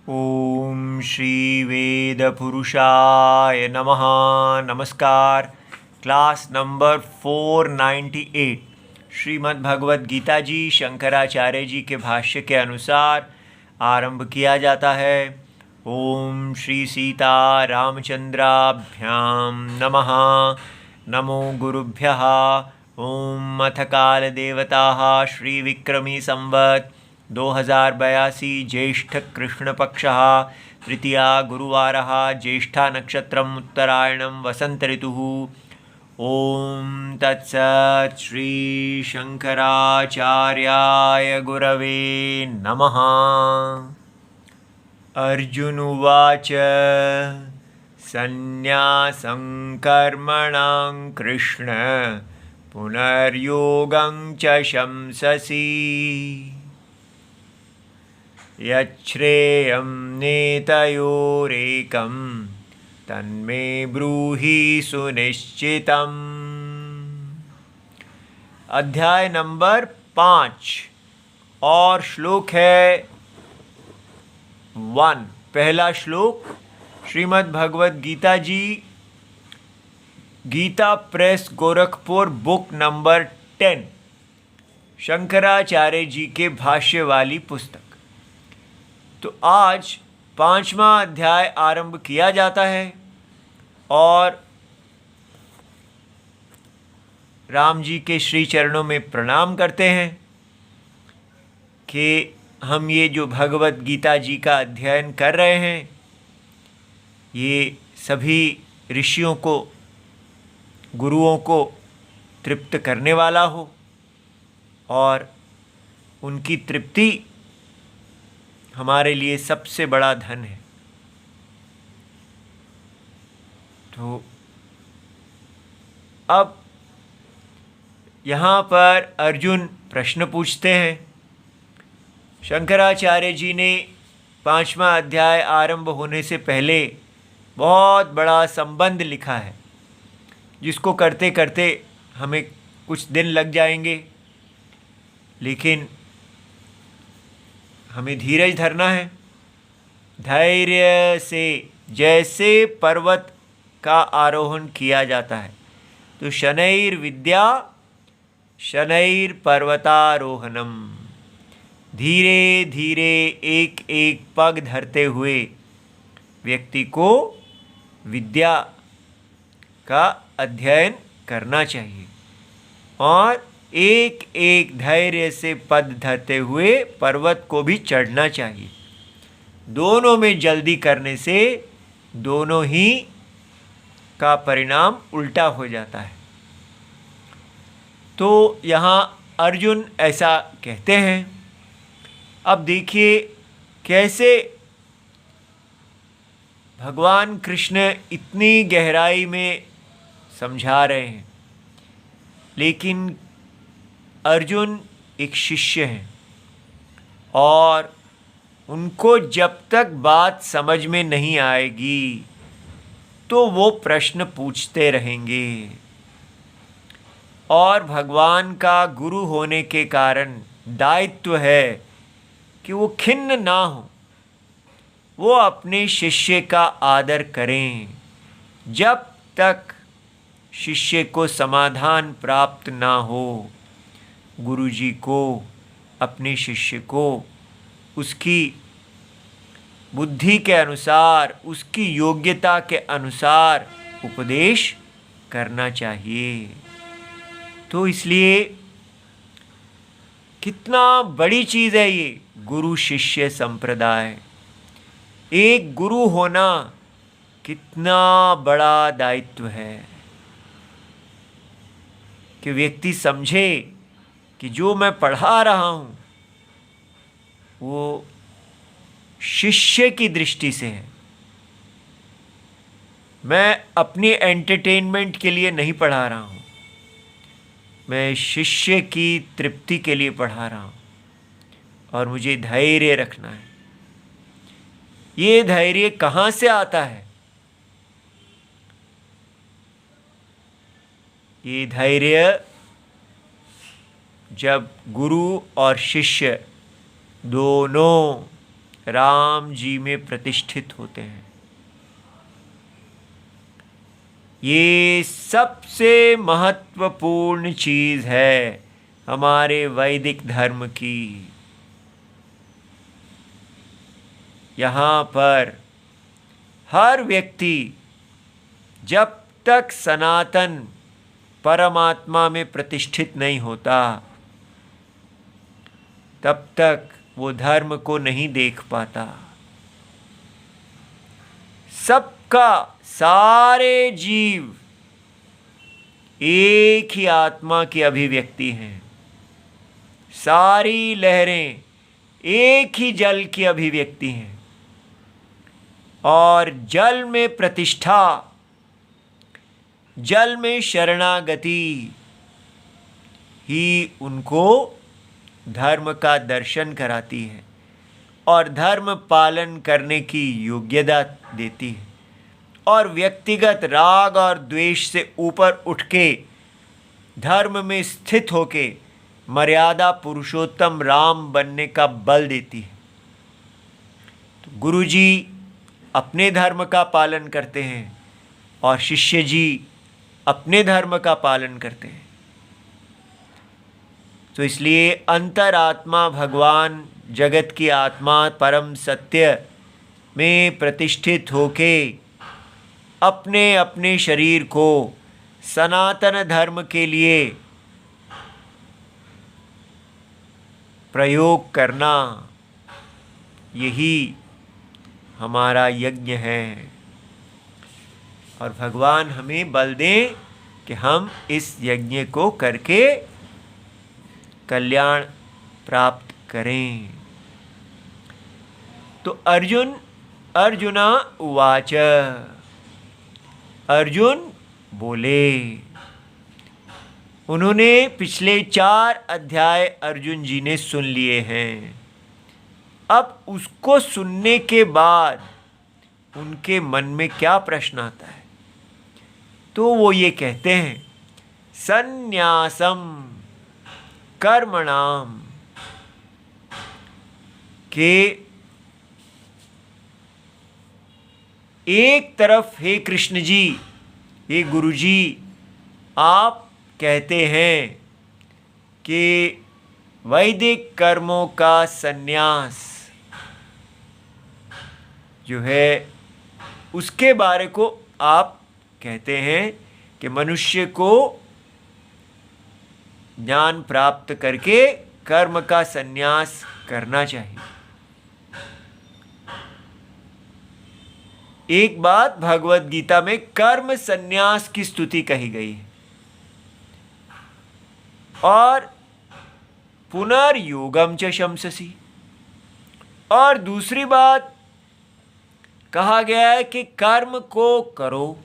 ओम श्री वेदपुरुषाय नमः। नमस्कार। Class number 498 Shrimad Bhagavad Gita जी शंकराचार्य जी के भाष्य के अनुसार आरंभ किया जाता है। ओम श्री सीता रामचंद्राभ्याम नमः। नमो गुरुभ्यः। ओम अथ काल देवताः श्री विक्रमी संवत् 2082 ज्येष्ठ कृष्ण पक्षः तृतीया गुरुवारः ज्येष्ठा नक्षत्रम् उत्तरायणं वसंत ऋतुः। ओम तत्सत् श्री शंकराचार्याय गुरवे नमः। अर्जुन उवाच संन्यासं कर्मणां कृष्ण पुनर्योगं च शंससि यच्छ्रेयं नेतयोरेकं तन्मे ब्रूहि सुनिश्चितम्। अध्याय नंबर 5 और श्लोक है 1। पहला श्लोक Shrimad Bhagavad Gita ji Gita press Gorakhpur book number 10 Shankaracharya ji के भाष्य वाली पुस्तक। तो आज 5वां अध्याय आरंभ किया जाता है और राम जी के श्री चरणों में प्रणाम करते हैं कि हम ये जो भगवत गीता जी का अध्ययन कर रहे हैं ये सभी ऋषियों को, गुरुओं को तृप्त करने वाला हो और उनकी तृप्ति हमारे लिए सबसे बड़ा धन है। तो अब यहाँ पर अर्जुन प्रश्न पूछते हैं। शंकराचार्य जी ने 5वां अध्याय आरंभ होने से पहले बहुत बड़ा संबंध लिखा है जिसको करते करते हमें कुछ दिन लग जाएंगे, लेकिन हमें धीरज धरना है। धैर्य से जैसे पर्वत का आरोहण किया जाता है तो शनैर विद्या शनैर पर्वतारोहणम, धीरे धीरे एक एक पग धरते हुए व्यक्ति को विद्या का अध्ययन करना चाहिए और एक एक धैर्य से पद धरते हुए पर्वत को भी चढ़ना चाहिए। दोनों में जल्दी करने से दोनों ही का परिणाम उल्टा हो जाता है। तो यहाँ अर्जुन ऐसा कहते हैं। अब देखिए कैसे भगवान कृष्ण इतनी गहराई में समझा रहे हैं, लेकिन अर्जुन एक शिष्य हैं और उनको जब तक बात समझ में नहीं आएगी तो वो प्रश्न पूछते रहेंगे और भगवान का गुरु होने के कारण दायित्व है कि वो खिन्न ना हो, वो अपने शिष्य का आदर करें जब तक शिष्य को समाधान प्राप्त ना हो। गुरु जी को अपने शिष्य को उसकी बुद्धि के अनुसार, उसकी योग्यता के अनुसार उपदेश करना चाहिए। तो इसलिए कितना बड़ी चीज़ है ये गुरु शिष्य संप्रदाय। एक गुरु होना कितना बड़ा दायित्व है कि व्यक्ति समझे कि जो मैं पढ़ा रहा हूँ वो शिष्य की दृष्टि से है। मैं अपनी एंटरटेनमेंट के लिए नहीं पढ़ा रहा हूँ, मैं शिष्य की तृप्ति के लिए पढ़ा रहा हूँ और मुझे धैर्य रखना है। ये धैर्य कहाँ से आता है? ये धैर्य जब गुरु और शिष्य दोनों राम जी में प्रतिष्ठित होते हैं। ये सबसे महत्वपूर्ण चीज है हमारे वैदिक धर्म की। यहाँ पर हर व्यक्ति जब तक सनातन परमात्मा में प्रतिष्ठित नहीं होता तब तक वो धर्म को नहीं देख पाता। सबका, सारे जीव एक ही आत्मा की अभिव्यक्ति हैं। सारी लहरें एक ही जल की अभिव्यक्ति हैं और जल में प्रतिष्ठा, जल में शरणागति ही उनको धर्म का दर्शन कराती है और धर्म पालन करने की योग्यता देती है। और व्यक्तिगत राग और द्वेष से ऊपर उठ के धर्म में स्थित होके मर्यादा पुरुषोत्तम राम बनने का बल देती है। तो गुरुजी अपने धर्म का पालन करते हैं और शिष्य जी अपने धर्म का पालन करते हैं। तो इसलिए अंतरात्मा भगवान, जगत की आत्मा परम सत्य में प्रतिष्ठित होके अपने अपने शरीर को सनातन धर्म के लिए प्रयोग करना, यही हमारा यज्ञ है। और भगवान हमें बल दें कि हम इस यज्ञ को करके कल्याण प्राप्त करें। तो अर्जुना उवाच, अर्जुन बोले। उन्होंने पिछले 4 अध्याय अर्जुन जी ने सुन लिए हैं। अब उसको सुनने के बाद उनके मन में क्या प्रश्न आता है? तो वो ये कहते हैं, सन्यासम कर्मणाम, के एक तरफ हे कृष्ण जी, हे गुरु जी, आप कहते हैं कि वैदिक कर्मों का संन्यास जो है उसके बारे को आप कहते हैं कि मनुष्य को ज्ञान प्राप्त करके कर्म का संन्यास करना चाहिए। एक बात भगवत गीता में कर्म संन्यास की स्तुति कही गई है और पुनर्योगम च शंससि, और दूसरी बात कहा गया है कि कर्म को करो।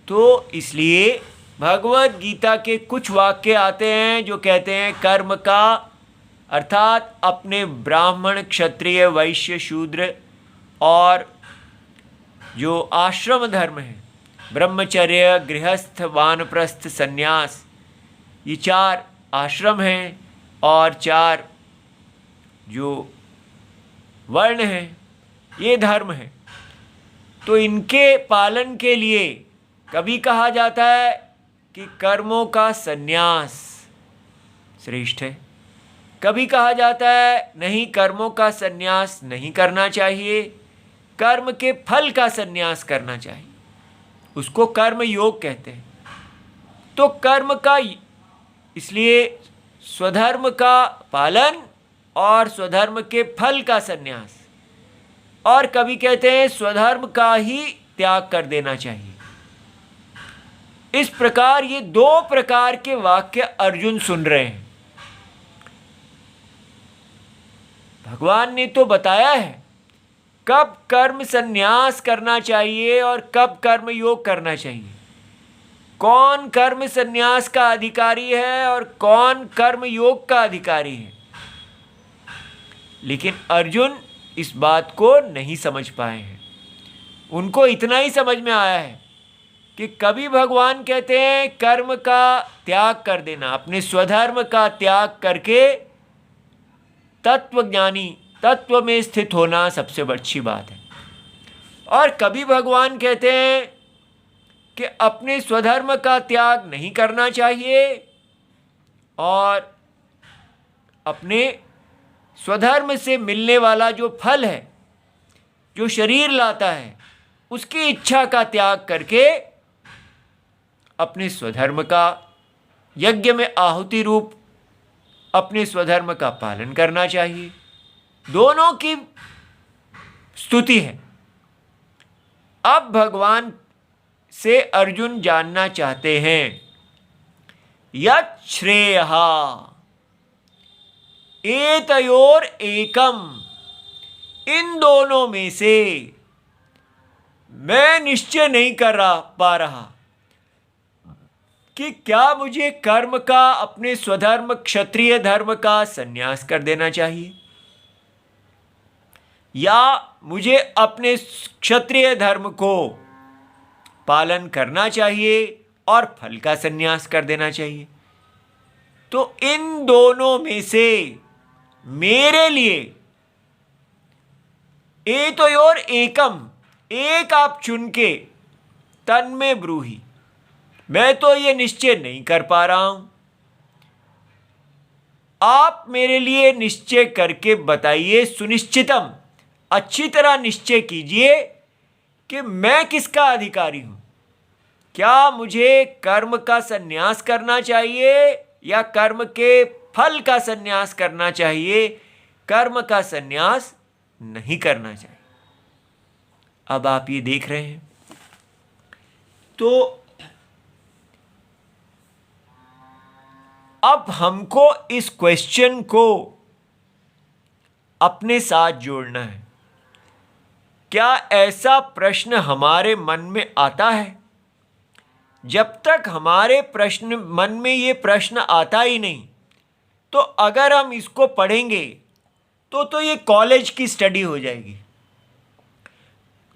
तो इसलिए भगवत गीता के कुछ वाक्य आते हैं जो कहते हैं कर्म का अर्थात अपने ब्राह्मण, क्षत्रिय, वैश्य, शूद्र और जो आश्रम धर्म है, ब्रह्मचर्य, गृहस्थ, वानप्रस्थ, संन्यास, ये 4 आश्रम हैं और 4 जो वर्ण हैं, ये धर्म हैं। तो इनके पालन के लिए कभी कहा जाता है कि कर्मों का संन्यास श्रेष्ठ है, कभी कहा जाता है नहीं, कर्मों का संन्यास नहीं करना चाहिए, कर्म के फल का संन्यास करना चाहिए। उसको कर्म योग कहते हैं। तो कर्म का इसलिए स्वधर्म का पालन और स्वधर्म के फल का संन्यास, और कभी कहते हैं स्वधर्म का ही त्याग कर देना चाहिए। इस प्रकार ये 2 प्रकार के वाक्य अर्जुन सुन रहे हैं। भगवान ने तो बताया है कब कर्म संन्यास करना चाहिए और कब कर्म योग करना चाहिए, कौन कर्म संन्यास का अधिकारी है और कौन कर्म योग का अधिकारी है। लेकिन अर्जुन इस बात को नहीं समझ पाए हैं। उनको इतना ही समझ में आया है कि कभी भगवान कहते हैं कर्म का त्याग कर देना, अपने स्वधर्म का त्याग करके तत्वज्ञानी, तत्व में स्थित होना सबसे अच्छी बात है। और कभी भगवान कहते हैं कि अपने स्वधर्म का त्याग नहीं करना चाहिए और अपने स्वधर्म से मिलने वाला जो फल है, जो शरीर लाता है, उसकी इच्छा का त्याग करके अपने स्वधर्म का, यज्ञ में आहुति रूप अपने स्वधर्म का पालन करना चाहिए। दोनों की स्तुति है। अब भगवान से अर्जुन जानना चाहते हैं यत् श्रेयः एतयोर एकम, इन दोनों में से मैं निश्चय नहीं कर पा रहा कि क्या मुझे कर्म का, अपने स्वधर्म क्षत्रिय धर्म का संन्यास कर देना चाहिए या मुझे अपने क्षत्रिय धर्म को पालन करना चाहिए और फल का संन्यास कर देना चाहिए। तो इन दोनों में से मेरे लिए एतयोर एकम, एक आप चुन के तन्मे ब्रूहि, मैं तो ये निश्चय नहीं कर पा रहा हूं, आप मेरे लिए निश्चय करके बताइए। सुनिश्चितम, अच्छी तरह निश्चय कीजिए कि मैं किसका अधिकारी हूं। क्या मुझे कर्म का संन्यास करना चाहिए या कर्म के फल का संन्यास करना चाहिए? कर्म का संन्यास नहीं करना चाहिए। अब आप ये देख रहे हैं, तो अब हमको इस क्वेश्चन को अपने साथ जोड़ना है। क्या ऐसा प्रश्न हमारे मन में आता है? जब तक हमारे मन में ये प्रश्न आता ही नहीं, तो अगर हम इसको पढ़ेंगे तो ये कॉलेज की स्टडी हो जाएगी।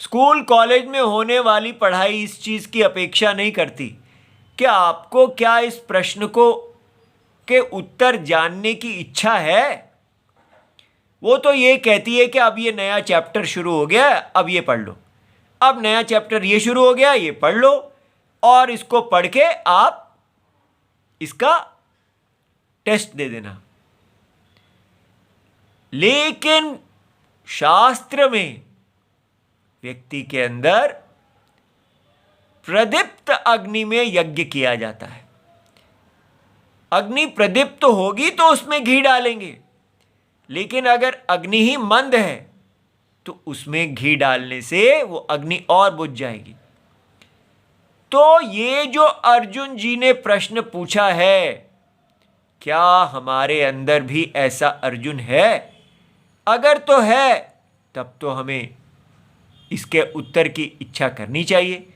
स्कूल कॉलेज में होने वाली पढ़ाई इस चीज़ की अपेक्षा नहीं करती कि आपको क्या इस प्रश्न को के उत्तर जानने की इच्छा है। वो तो ये कहती है कि अब ये नया चैप्टर शुरू हो गया, अब ये पढ़ लो, अब नया चैप्टर ये शुरू हो गया, ये पढ़ लो और इसको पढ़ के आप इसका टेस्ट दे देना। लेकिन शास्त्र में व्यक्ति के अंदर प्रदीप्त अग्नि में यज्ञ किया जाता है। अग्नि प्रदीप्त होगी तो उसमें घी डालेंगे, लेकिन अगर अग्नि ही मंद है तो उसमें घी डालने से वो अग्नि और बुझ जाएगी। तो ये जो अर्जुन जी ने प्रश्न पूछा है, क्या हमारे अंदर भी ऐसा अर्जुन है? अगर तो है तब तो हमें इसके उत्तर की इच्छा करनी चाहिए।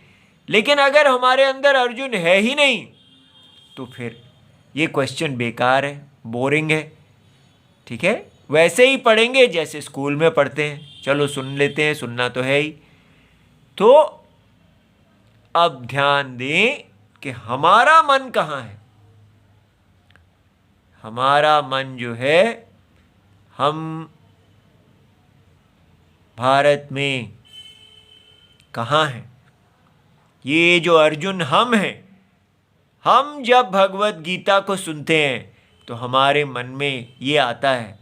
लेकिन अगर हमारे अंदर अर्जुन है ही नहीं तो फिर ये क्वेश्चन बेकार है, बोरिंग है। ठीक है, वैसे ही पढ़ेंगे जैसे स्कूल में पढ़ते हैं, चलो सुन लेते हैं, सुनना तो है ही। तो अब ध्यान दें कि हमारा मन कहाँ है। हमारा मन जो है, हम भारत में कहाँ हैं? ये जो अर्जुन हम हैं, हम जब भगवत गीता को सुनते हैं तो हमारे मन में ये आता है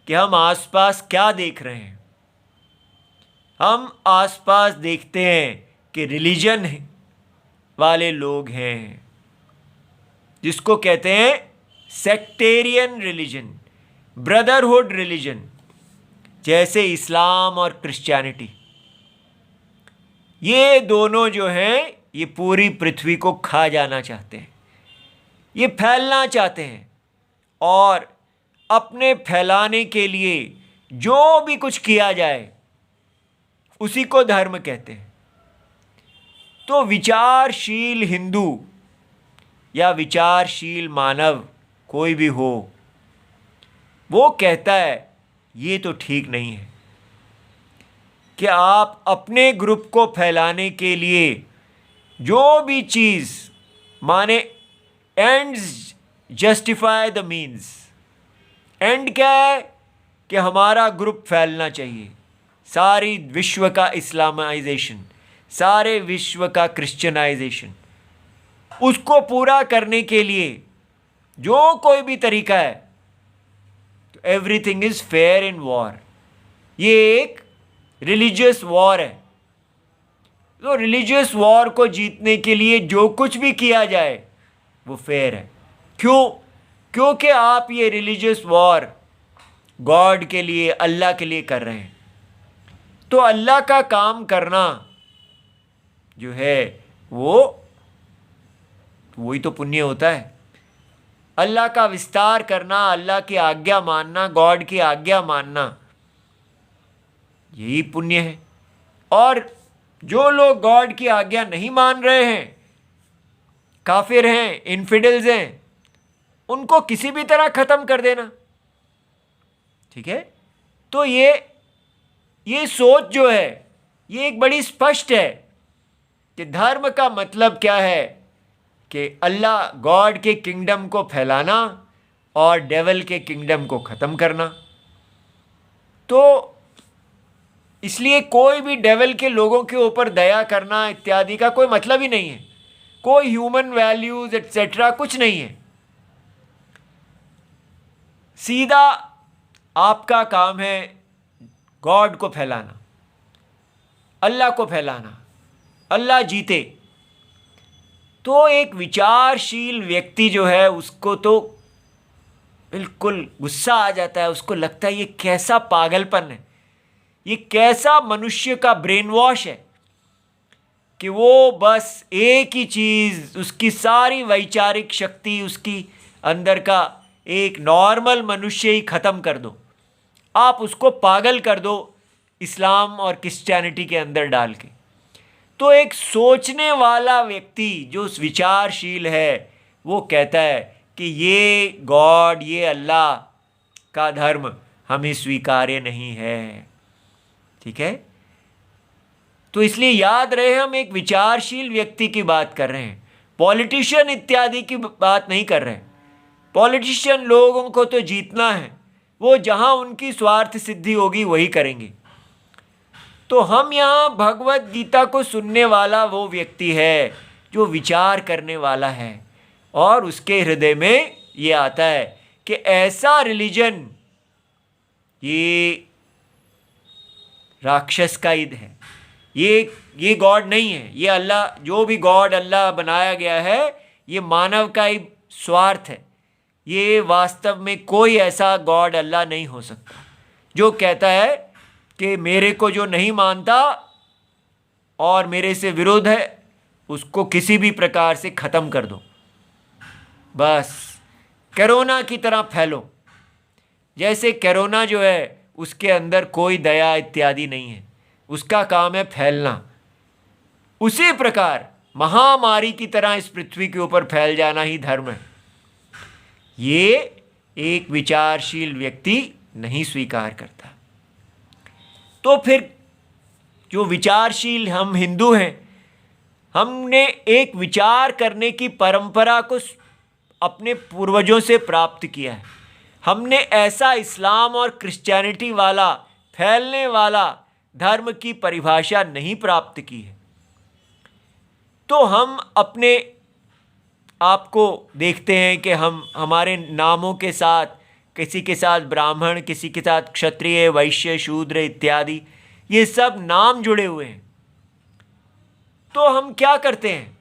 कि हम आसपास क्या देख रहे हैं। हम आसपास देखते हैं कि रिलीजन वाले लोग हैं, जिसको कहते हैं सेक्टेरियन रिलीजन, ब्रदरहुड रिलीजन, जैसे इस्लाम और क्रिश्चियनिटी। ये दोनों जो हैं, ये पूरी पृथ्वी को खा जाना चाहते हैं, ये फैलना चाहते हैं और अपने फैलाने के लिए जो भी कुछ किया जाए उसी को धर्म कहते हैं। तो विचारशील हिंदू या विचारशील मानव कोई भी हो, वो कहता है ये तो ठीक नहीं है कि आप अपने ग्रुप को फैलाने के लिए जो भी चीज़, माने ends justify the means, and क्या है कि हमारा ग्रुप फैलना चाहिए, सारी विश्व का इस्लामाइजेशन, सारे विश्व का क्रिश्चियनाइजेशन। उसको पूरा करने के लिए जो कोई भी तरीका है, तो everything is fair in war. ये एक रिलीजियस वॉर है। तो रिलीजियस वॉर को जीतने के लिए जो कुछ भी किया जाए वो फेयर है। क्यों? क्योंकि आप ये रिलीजियस वॉर गॉड के लिए, अल्लाह के लिए कर रहे हैं। तो अल्लाह का काम करना जो है वही तो पुण्य होता है। अल्लाह का विस्तार करना, अल्लाह की आज्ञा मानना, गॉड की आज्ञा मानना, यही पुण्य है। और जो लोग गॉड की आज्ञा नहीं मान रहे हैं, काफिर हैं, इनफिडल्स हैं, उनको किसी भी तरह खत्म कर देना। ठीक है? तो ये सोच जो है ये एक बड़ी स्पष्ट है कि धर्म का मतलब क्या है कि अल्लाह गॉड के किंगडम को फैलाना और डेविल के किंगडम को ख़त्म करना। तो इसलिए कोई भी डेविल के लोगों के ऊपर दया करना इत्यादि का कोई मतलब ही नहीं है। कोई ह्यूमन वैल्यूज एटसेट्रा कुछ नहीं है। सीधा आपका काम है गॉड को फैलाना, अल्लाह को फैलाना, अल्लाह जीते। तो एक विचारशील व्यक्ति जो है उसको तो बिल्कुल गुस्सा आ जाता है। उसको लगता है ये कैसा पागलपन है, ये कैसा मनुष्य का ब्रेन वॉश है कि वो बस एक ही चीज़, उसकी सारी वैचारिक शक्ति, उसकी अंदर का एक नॉर्मल मनुष्य ही ख़त्म कर दो। आप उसको पागल कर दो इस्लाम और क्रिश्चियनिटी के अंदर डाल के। तो एक सोचने वाला व्यक्ति जो विचारशील है वो कहता है कि ये गॉड, ये अल्लाह का धर्म हमें स्वीकार्य नहीं है। ठीक है? तो इसलिए याद रहे हम एक विचारशील व्यक्ति की बात कर रहे हैं, पॉलिटिशियन इत्यादि की बात नहीं कर रहे हैं। पॉलिटिशियन लोगों को तो जीतना है, वो जहां उनकी स्वार्थ सिद्धि होगी वही करेंगे। तो हम यहाँ भगवत गीता को सुनने वाला वो व्यक्ति है जो विचार करने वाला है और उसके हृदय में ये आता है कि ऐसा रिलीजन ये राक्षस का ईद है, ये गॉड नहीं है, ये अल्लाह, जो भी गॉड अल्लाह बनाया गया है ये मानव का ही स्वार्थ है। ये वास्तव में कोई ऐसा गॉड अल्लाह नहीं हो सकता जो कहता है कि मेरे को जो नहीं मानता और मेरे से विरोध है उसको किसी भी प्रकार से ख़त्म कर दो, बस कोरोना की तरह फैलो। जैसे कोरोना जो है उसके अंदर कोई दया इत्यादि नहीं है, उसका काम है फैलना। उसी प्रकार महामारी की तरह इस पृथ्वी के ऊपर फैल जाना ही धर्म है। ये एक विचारशील व्यक्ति नहीं स्वीकार करता। तो फिर जो विचारशील हम हिंदू हैं, हमने एक विचार करने की परंपरा को अपने पूर्वजों से प्राप्त किया है। हमने ऐसा इस्लाम और क्रिश्चियनिटी वाला फैलने वाला धर्म की परिभाषा नहीं प्राप्त की है। तो हम अपने आप को देखते हैं कि हम हमारे नामों के साथ, किसी के साथ ब्राह्मण, किसी के साथ क्षत्रिय, वैश्य, शूद्र इत्यादि ये सब नाम जुड़े हुए हैं। तो हम क्या करते हैं?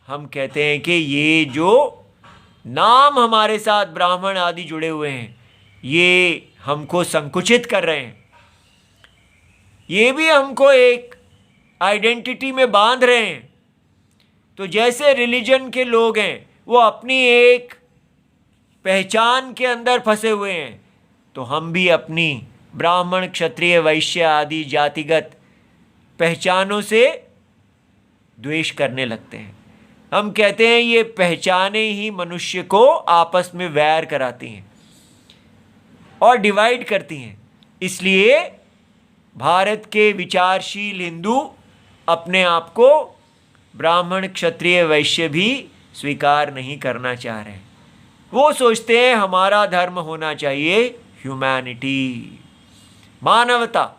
हम कहते हैं कि ये जो नाम हमारे साथ ब्राह्मण आदि जुड़े हुए हैं ये हमको संकुचित कर रहे हैं, ये भी हमको एक आइडेंटिटी में बांध रहे हैं। तो जैसे रिलीजन के लोग हैं वो अपनी एक पहचान के अंदर फंसे हुए हैं, तो हम भी अपनी ब्राह्मण, क्षत्रिय, वैश्य आदि जातिगत पहचानों से द्वेष करने लगते हैं। हम कहते हैं ये पहचाने ही मनुष्य को आपस में वैर कराती हैं और डिवाइड करती हैं। इसलिए भारत के विचारशील हिंदू अपने आप को ब्राह्मण, क्षत्रिय, वैश्य भी स्वीकार नहीं करना चाह रहे हैं। वो सोचते हैं हमारा धर्म होना चाहिए ह्यूमैनिटी, मानवता।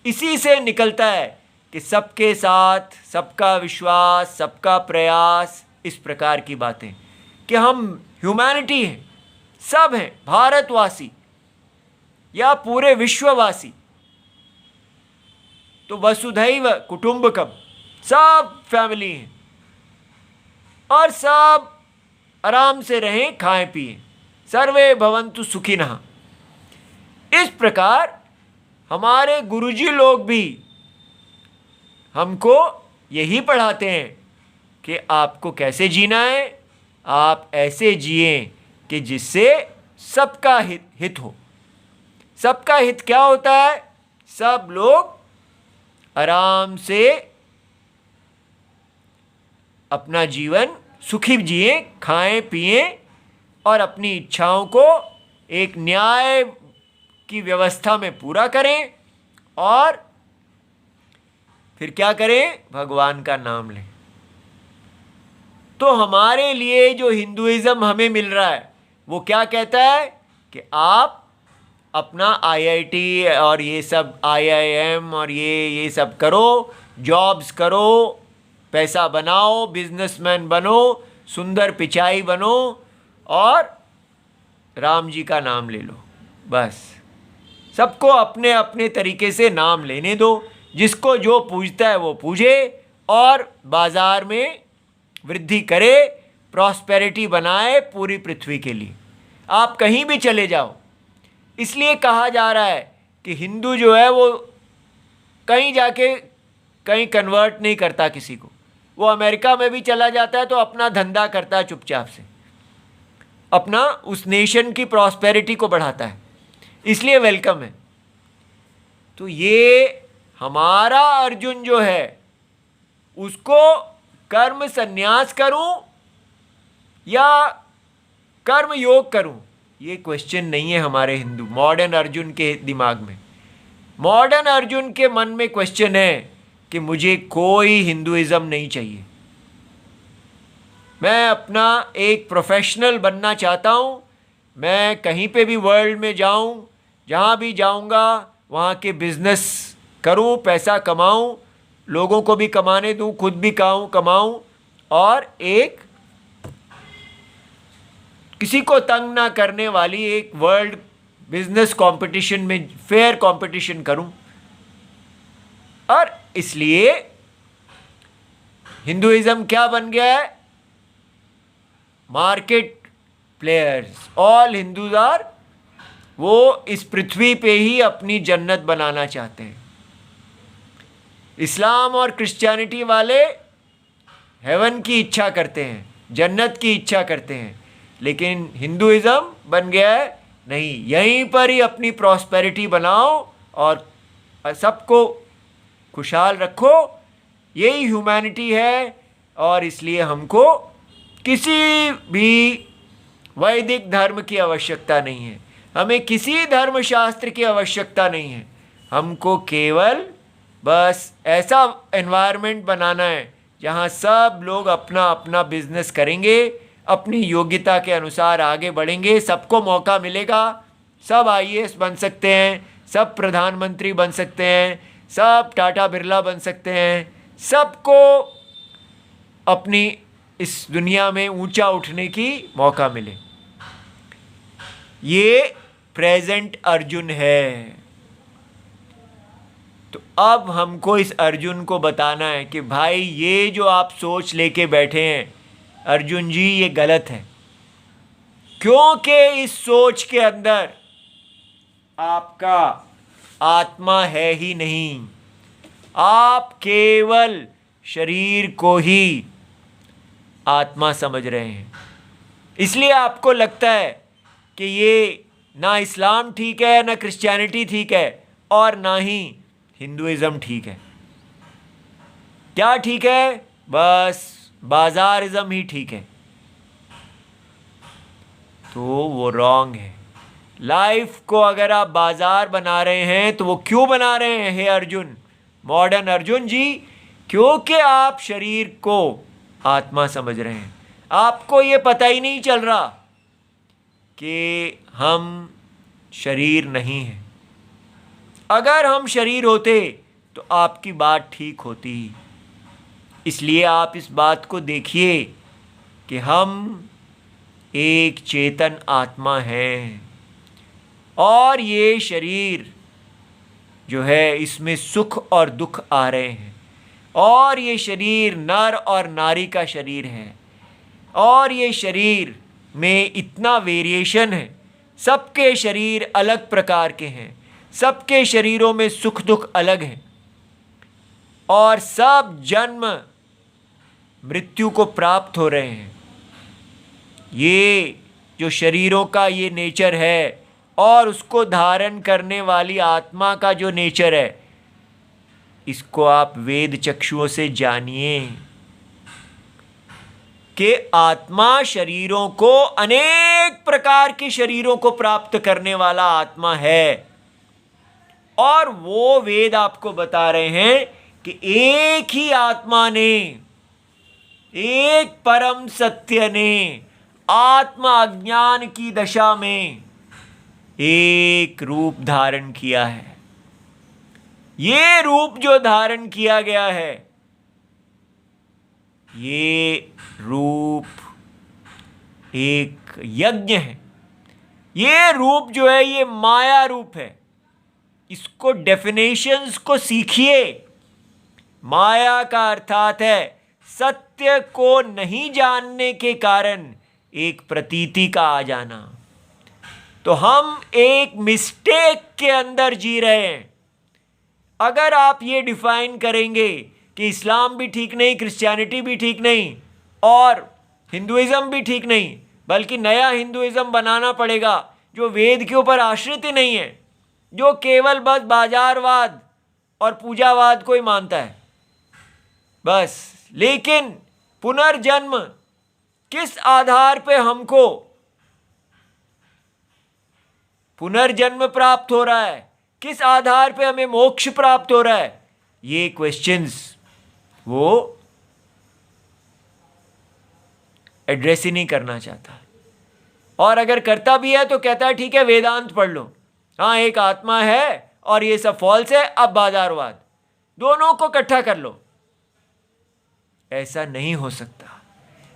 इसी से निकलता है कि सबके साथ सबका विश्वास, सबका प्रयास, इस प्रकार की बातें कि हम ह्यूमैनिटी हैं, सब हैं, भारतवासी या पूरे विश्ववासी। तो वसुधैव कुटुंबकम, सब फैमिली हैं और सब आराम से रहें, खाएं पिएं, सर्वे भवन्तु सुखिनः। इस प्रकार हमारे गुरुजी लोग भी हमको यही पढ़ाते हैं कि आपको कैसे जीना है। आप ऐसे जिए कि जिससे सबका हित हो। सबका हित क्या होता है? सब लोग आराम से अपना जीवन सुखी जिए, खाएं पिएं और अपनी इच्छाओं को एक न्याय की व्यवस्था में पूरा करें और फिर क्या करें? भगवान का नाम लें। तो हमारे लिए जो हिंदुइज्म हमें मिल रहा है वो क्या कहता है कि आप अपना आईआईटी और ये सब आईआईएम और ये सब करो, जॉब्स करो, पैसा बनाओ, बिजनेसमैन बनो, सुंदर पिचाई बनो और राम जी का नाम ले लो। बस सबको अपने अपने तरीके से नाम लेने दो, जिसको जो पूजता है वो पूजे और बाजार में वृद्धि करे, प्रॉस्पेरिटी बनाए पूरी पृथ्वी के लिए। आप कहीं भी चले जाओ। इसलिए कहा जा रहा है कि हिंदू जो है वो कहीं जाके कहीं कन्वर्ट नहीं करता किसी को। वो अमेरिका में भी चला जाता है तो अपना धंधा करता है चुपचाप से, अपना उस नेशन की प्रॉस्पेरिटी को बढ़ाता है, इसलिए वेलकम है। तो ये हमारा अर्जुन जो है उसको कर्म संन्यास करूं या कर्म योग करूं, ये क्वेश्चन नहीं है हमारे हिंदू मॉडर्न अर्जुन के दिमाग में। मॉडर्न अर्जुन के मन में क्वेश्चन है कि मुझे कोई हिंदुइज्म नहीं चाहिए, मैं अपना एक प्रोफेशनल बनना चाहता हूँ। मैं कहीं पे भी वर्ल्ड में जाऊँ, जहाँ भी जाऊँगा वहाँ के बिजनेस करूँ, पैसा कमाऊँ, लोगों को भी कमाने दूँ, खुद भी कमाऊँ और एक किसी को तंग ना करने वाली एक वर्ल्ड बिजनेस कंपटीशन में फेयर कंपटीशन करूं। और इसलिए हिंदुइज्म क्या बन गया है? Market players. All Hindus are, वो इस पृथ्वी पे ही अपनी जन्नत बनाना चाहते हैं। इस्लाम और क्रिश्चियनिटी वाले हेवन की इच्छा करते हैं, जन्नत की इच्छा करते हैं, लेकिन हिंदुइज्म बन गया है नहीं, यहीं पर ही अपनी प्रॉस्पेरिटी बनाओ और सबको खुशहाल रखो, यही ह्यूमैनिटी है। और इसलिए हमको किसी भी वैदिक धर्म की आवश्यकता नहीं है, हमें किसी धर्मशास्त्र की आवश्यकता नहीं है। हमको केवल बस ऐसा एनवायरनमेंट बनाना है जहाँ सब लोग अपना अपना बिजनेस करेंगे, अपनी योग्यता के अनुसार आगे बढ़ेंगे, सबको मौका मिलेगा, सब आईएएस बन सकते हैं, सब प्रधानमंत्री बन सकते हैं, सब टाटा बिरला बन सकते हैं, सबको अपनी इस दुनिया में ऊंचा उठने की मौका मिले। ये प्रेजेंट अर्जुन है। तो अब हमको इस अर्जुन को बताना है कि भाई ये जो आप सोच लेके बैठे हैं अर्जुन जी, ये गलत है, क्योंकि इस सोच के अंदर आपका आत्मा है ही नहीं। आप केवल शरीर को ही आत्मा समझ रहे हैं। इसलिए आपको लगता है कि ये ना इस्लाम ठीक है, ना क्रिश्चियनिटी ठीक है और ना ही हिंदुइज्म ठीक है। क्या ठीक है? बस बाजारिज्म ही ठीक है। तो वो रॉन्ग है। लाइफ को अगर आप बाजार बना रहे हैं तो वो क्यों बना रहे हैं हे अर्जुन, मॉडर्न अर्जुन जी? क्योंकि आप शरीर को आत्मा समझ रहे हैं। आपको ये पता ही नहीं चल रहा कि हम शरीर नहीं हैं। अगर हम शरीर होते तो आपकी बात ठीक होती। इसलिए आप इस बात को देखिए कि हम एक चेतन आत्मा हैं और ये शरीर जो है इसमें सुख और दुख आ रहे हैं, और ये शरीर नर और नारी का शरीर है, और ये शरीर में इतना वेरिएशन है। सबके शरीर अलग प्रकार के हैं, सबके शरीरों में सुख दुख अलग हैं, और सब जन्म मृत्यु को प्राप्त हो रहे हैं। ये जो शरीरों का ये नेचर है और उसको धारण करने वाली आत्मा का जो नेचर है, इसको आप वेद चक्षुओं से जानिए कि आत्मा शरीरों को, अनेक प्रकार के शरीरों को प्राप्त करने वाला आत्मा है। और वो वेद आपको बता रहे हैं कि एक ही आत्मा ने, एक परम सत्य ने आत्मा अज्ञान की दशा में एक रूप धारण किया है। ये रूप जो धारण किया गया है, ये रूप एक यज्ञ है। ये रूप जो है ये माया रूप है। इसको डेफिनेशंस को सीखिए। माया का अर्थात है सत्य को नहीं जानने के कारण एक प्रतीति का आ जाना। तो हम एक मिस्टेक के अंदर जी रहे हैं। अगर आप ये डिफाइन करेंगे कि इस्लाम भी ठीक नहीं, क्रिश्चियनिटी भी ठीक नहीं और हिंदुइज्म भी ठीक नहीं, बल्कि नया हिंदुइज्म बनाना पड़ेगा जो वेद के ऊपर आश्रित ही नहीं है, जो केवल बस बाजारवाद और पूजावाद को ही मानता है बस। लेकिन पुनर्जन्म किस आधार पे हमको पुनर्जन्म प्राप्त हो रहा है, किस आधार पे हमें मोक्ष प्राप्त हो रहा है, ये क्वेश्चंस वो एड्रेस ही नहीं करना चाहता। और अगर करता भी है तो कहता है ठीक है वेदांत पढ़ लो, हाँ एक आत्मा है और ये सब फॉल्स है, अब बाजारवाद, दोनों को इकट्ठा कर लो। ऐसा नहीं हो सकता।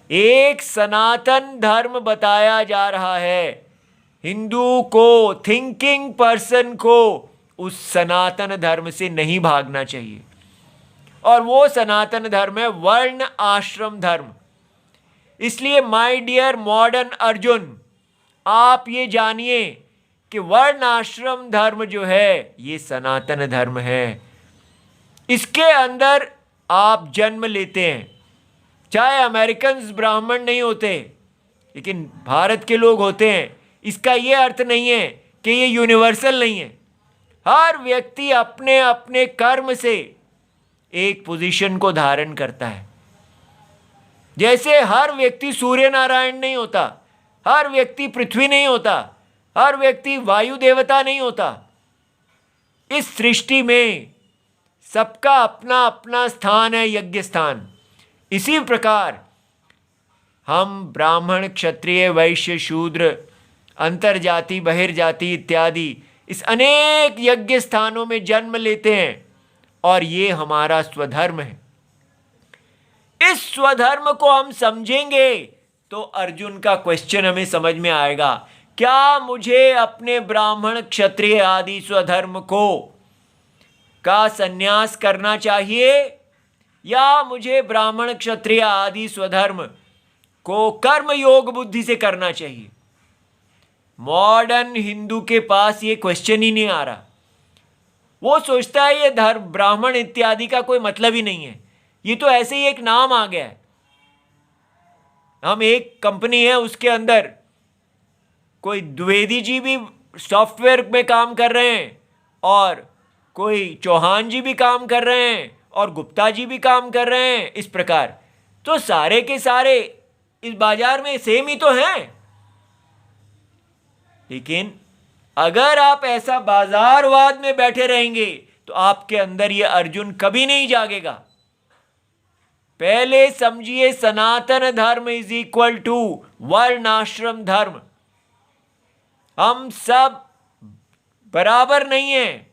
एक सनातन धर्म बताया जा रहा है। हिंदू को, थिंकिंग पर्सन को उस सनातन धर्म से नहीं भागना चाहिए, और वो सनातन धर्म है वर्ण आश्रम धर्म। इसलिए माय डियर मॉडर्न अर्जुन, आप ये जानिए कि वर्ण आश्रम धर्म जो है ये सनातन धर्म है। इसके अंदर आप जन्म लेते हैं, चाहे अमेरिकन ब्राह्मण नहीं होते लेकिन भारत के लोग होते हैं। इसका ये अर्थ नहीं है कि ये यूनिवर्सल नहीं है। हर व्यक्ति अपने अपने कर्म से एक पोजीशन को धारण करता है। जैसे हर व्यक्ति सूर्य नारायण नहीं होता, हर व्यक्ति पृथ्वी नहीं होता, हर व्यक्ति वायु देवता नहीं होता। इस सृष्टि में सबका अपना अपना स्थान है, यज्ञ स्थान। इसी प्रकार हम ब्राह्मण, क्षत्रिय, वैश्य, शूद्र, अंतर्जाति, बहिर्जाति इत्यादि इस अनेक यज्ञ स्थानों में जन्म लेते हैं, और ये हमारा स्वधर्म है। इस स्वधर्म को हम समझेंगे तो अर्जुन का क्वेश्चन हमें समझ में आएगा। क्या मुझे अपने ब्राह्मण, क्षत्रिय आदि स्वधर्म को का संन्यास करना चाहिए, या मुझे ब्राह्मण, क्षत्रिय आदि स्वधर्म को कर्म योग बुद्धि से करना चाहिए? मॉडर्न हिंदू के पास ये क्वेश्चन ही नहीं आ रहा। वो सोचता है ये धर्म, ब्राह्मण इत्यादि का कोई मतलब ही नहीं है, ये तो ऐसे ही एक नाम आ गया है। हम एक कंपनी है उसके अंदर कोई द्विवेदी जी भी सॉफ्टवेयर में काम कर रहे हैं, और कोई चौहान जी भी काम कर रहे हैं, और गुप्ता जी भी काम कर रहे हैं। इस प्रकार तो सारे के सारे इस बाजार में सेम ही तो हैं। लेकिन अगर आप ऐसा बाजारवाद में बैठे रहेंगे तो आपके अंदर ये अर्जुन कभी नहीं जागेगा। पहले समझिए, सनातन धर्म इज इक्वल टू वर्णाश्रम धर्म। हम सब बराबर नहीं हैं।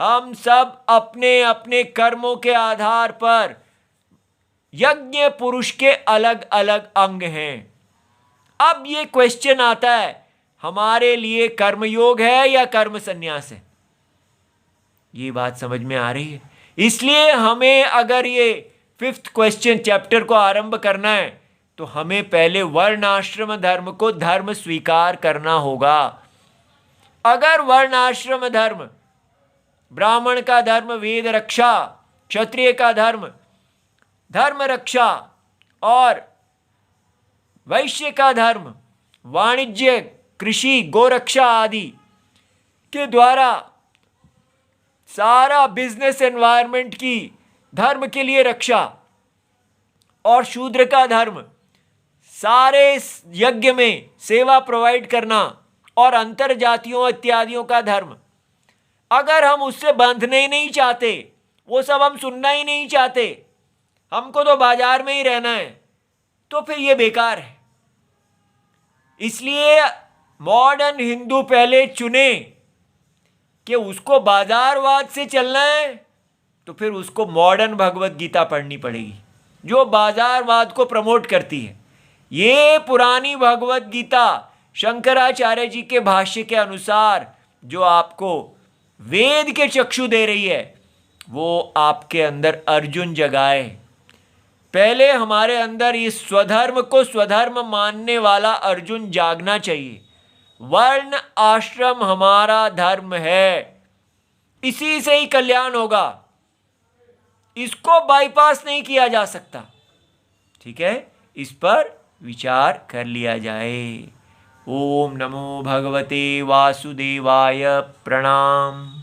हम सब अपने अपने कर्मों के आधार पर यज्ञ पुरुष के अलग अलग अंग हैं। अब ये क्वेश्चन आता है, हमारे लिए कर्मयोग है या कर्म संन्यास है? ये बात समझ में आ रही है। इसलिए हमें अगर ये 5th क्वेश्चन चैप्टर को आरंभ करना है तो हमें पहले वर्णाश्रम धर्म को धर्म स्वीकार करना होगा। अगर वर्णाश्रम धर्म, ब्राह्मण का धर्म वेद रक्षा, क्षत्रिय का धर्म धर्म रक्षा और वैश्य का धर्म वाणिज्य, कृषि, गोरक्षा आदि के द्वारा सारा बिजनेस एनवायरनमेंट की धर्म के लिए रक्षा, और शूद्र का धर्म सारे यज्ञ में सेवा प्रोवाइड करना और अंतर जातियों इत्यादियों का धर्म, अगर हम उससे बंधने ही नहीं चाहते, वो सब हम सुनना ही नहीं चाहते, हमको तो बाजार में ही रहना है, तो फिर ये बेकार है। इसलिए मॉडर्न हिंदू पहले चुने कि उसको बाजारवाद से चलना है, तो फिर उसको मॉडर्न भगवत गीता पढ़नी पड़ेगी जो बाजारवाद को प्रमोट करती है। ये पुरानी भगवत गीता शंकराचार्य जी के भाष्य के अनुसार जो आपको वेद के चक्षु दे रही है, वो आपके अंदर अर्जुन जगाए। पहले हमारे अंदर इस स्वधर्म को स्वधर्म मानने वाला अर्जुन जागना चाहिए। वर्ण आश्रम हमारा धर्म है, इसी से ही कल्याण होगा, इसको बाईपास नहीं किया जा सकता। ठीक है, इस पर विचार कर लिया जाए। ओम नमो भगवते वासुदेवाय। प्रणाम।